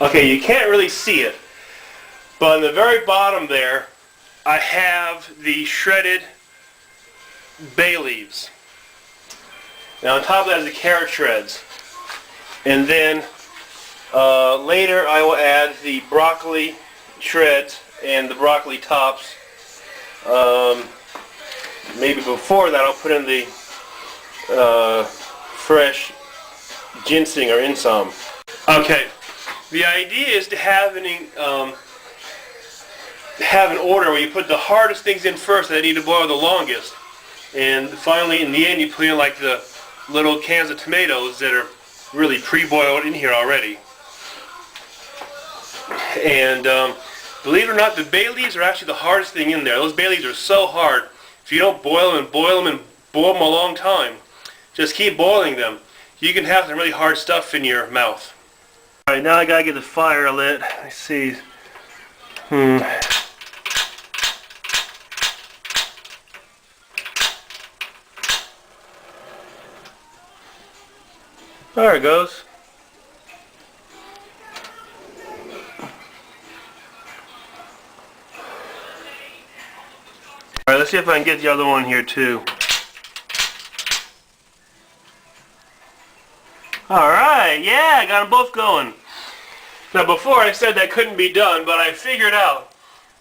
Okay, you can't really see it, but on the very bottom there, I have the shredded bay leaves. Now on top of that is the carrot shreds. And then later I will add the broccoli shreds and the broccoli tops. Maybe before that I'll put in the fresh ginseng or insam. Okay, the idea is to have an order where you put the hardest things in first that need to boil the longest, and finally in the end you put in like the little cans of tomatoes that are really pre-boiled in here already. And believe it or not, the bay leaves are actually the hardest thing in there. Those bay leaves are so hard. If you don't boil them and boil them and boil them a long time, just keep boiling them, you can have some really hard stuff in your mouth. Alright, now I gotta get the fire lit. Let's see. There it goes. Alright, let's see if I can get the other one here too. Alright, yeah, I got them both going. Now before I said that couldn't be done, but I figured out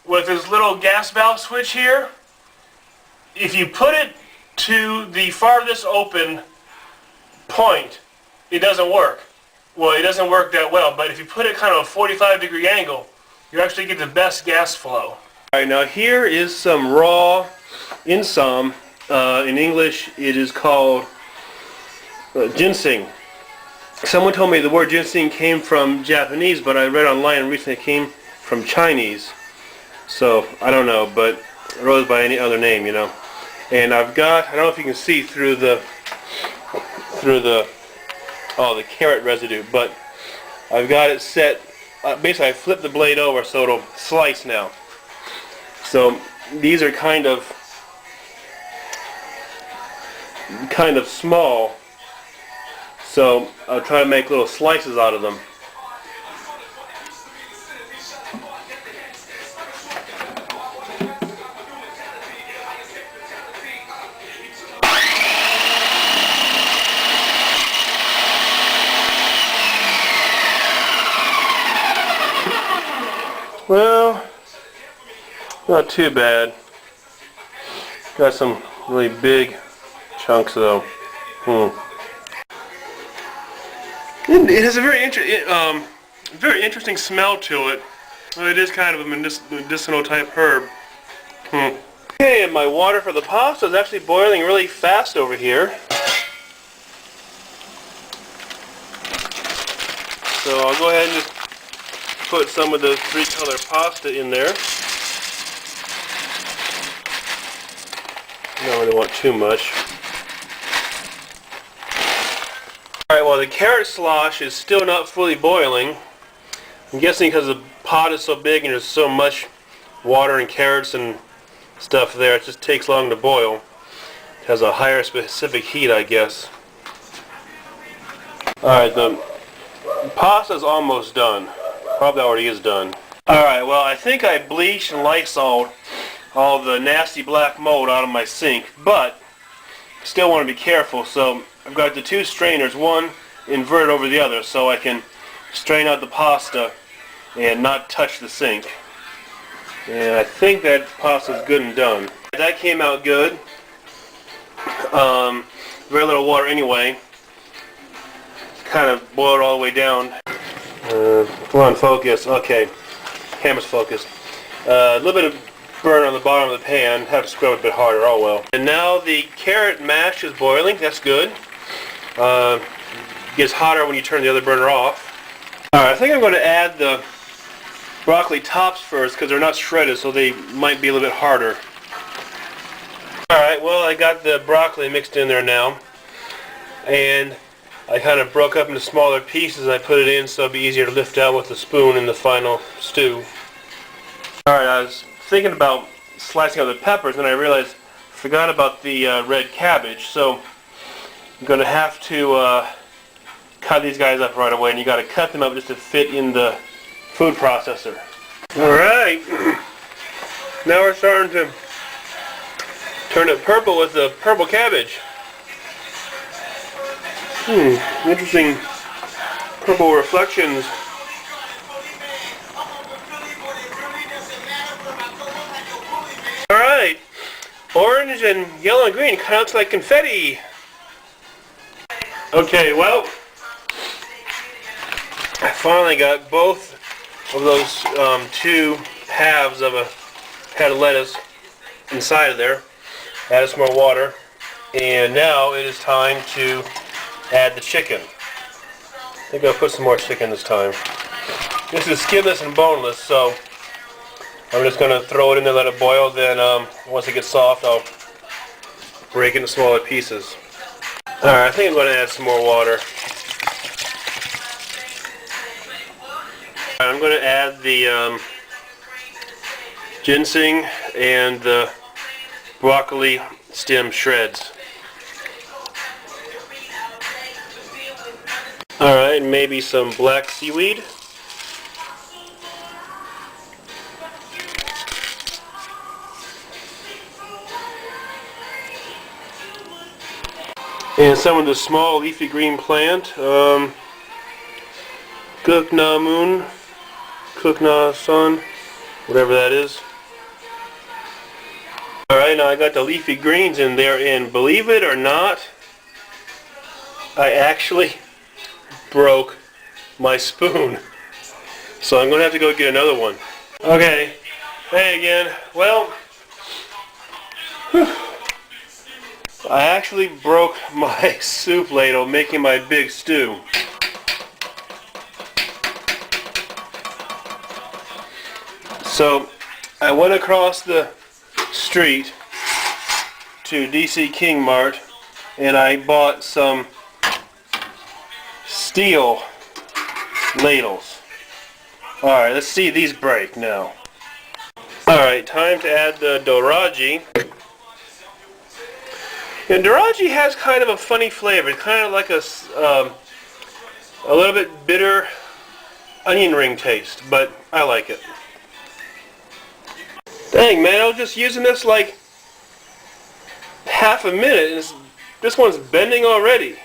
with this little gas valve switch here, if you put it to the farthest open point, it doesn't work. Well, it doesn't work that well, but if you put it kind of a 45-degree angle, you actually get the best gas flow. Alright, now here is some raw insam. In English it is called ginseng. Someone told me the word ginseng came from Japanese, but I read online recently it came from Chinese. So, I don't know, but it goes by any other name, you know. And I've got, I don't know if you can see through the carrot residue, but I've got it set, basically I flipped the blade over so it'll slice now. So these are kind of small, so I'll try to make little slices out of them. Well, not too bad. Got some really big chunks though. It has a very interesting smell to it. Well, it is kind of a medicinal type herb. Okay, and my water for the pasta is actually boiling really fast over here. So I'll go ahead and just put some of the three-color pasta in there. I don't really want too much. Alright, well the carrot slosh is still not fully boiling. I'm guessing because the pot is so big and there's so much water and carrots and stuff there, it just takes long to boil. It has a higher specific heat, I guess. Alright, the pasta's almost done. Probably already is done. Alright, well I think I bleached and Lysoled all the nasty black mold out of my sink, but still want to be careful, so I've got the two strainers, one inverted over the other, so I can strain out the pasta and not touch the sink. And I think that pasta's good and done. That came out good. Very little water anyway. Kind of boiled all the way down. Come on, focus. Okay, camera's focused. A little bit of burn on the bottom of the pan. Have to scrub it a bit harder. Oh well. And now the carrot mash is boiling. That's good. Gets hotter when you turn the other burner off. Alright, I think I'm going to add the broccoli tops first because they're not shredded, so they might be a little bit harder. Alright, well I got the broccoli mixed in there now, and I kind of broke up into smaller pieces and I put it in so it'd be easier to lift out with the spoon in the final stew. Alright, I was thinking about slicing up the peppers and I realized I forgot about the red cabbage, so I'm going to have to cut these guys up right away, and you got to cut them up just to fit in the food processor. Alright, now we're starting to turn it purple with the purple cabbage. Interesting purple reflections. Alright, orange and yellow and green kind of looks like confetti. Okay, well, I finally got both of those two halves of a head of lettuce inside of there. Added some more water, and now it is time to add the chicken. I think I'll put some more chicken this time. This is skinless and boneless, so I'm just going to throw it in there, let it boil. Then once it gets soft, I'll break it into smaller pieces. Alright, I think I'm going to add some more water. I'm going to add the ginseng and the broccoli stem shreds. Alright, maybe some black seaweed. And some of the small leafy green plant. Kukna moon, Kukna sun, whatever that is. Alright, now I got the leafy greens in there, and believe it or not, I actually broke my spoon. So I'm going to have to go get another one. Okay, hey again. Well, I actually broke my soup ladle making my big stew. So I went across the street to DC King Mart and I bought some steel ladles. Alright, let's see these break now. Alright, time to add the doraji. And doraji has kind of a funny flavor. It's kind of like a little bit bitter onion ring taste, but I like it. Dang, man, I was just using this like half a minute and this one's bending already.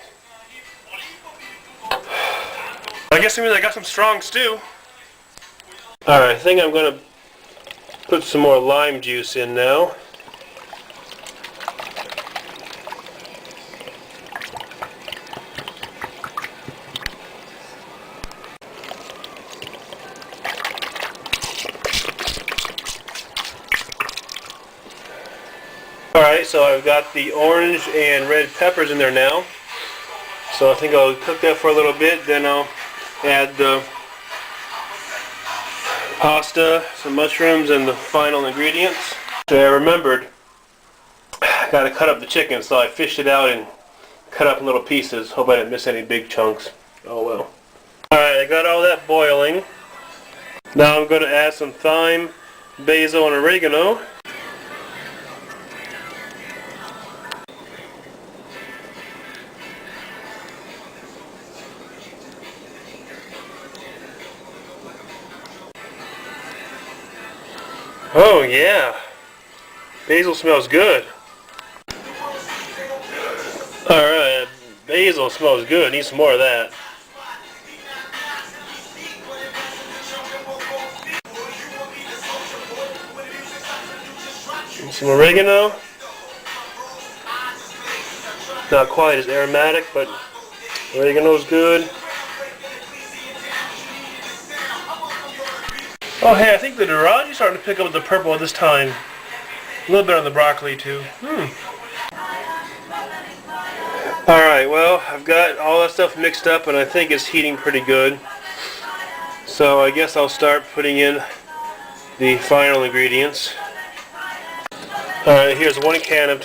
I guess it means I got some strong stew. Alright, I think I'm going to put some more lime juice in now. Alright, so I've got the orange and red peppers in there now. So I think I'll cook that for a little bit, then I'll add the pasta, some mushrooms, and the final ingredients. So I remembered, I gotta cut up the chicken, so I fished it out and cut up in little pieces. Hope I didn't miss any big chunks. Oh well. Alright, I got all that boiling. Now I'm going to add some thyme, basil, and oregano. Oh yeah, basil smells good. Alright, basil smells good. Need some more of that. And some oregano. Not quite as aromatic, but oregano's good. Oh hey, I think the doraji's starting to pick up the purple this time. A little bit on the broccoli too. Alright, well, I've got all that stuff mixed up and I think it's heating pretty good. So I guess I'll start putting in the final ingredients. Alright, here's 1 can of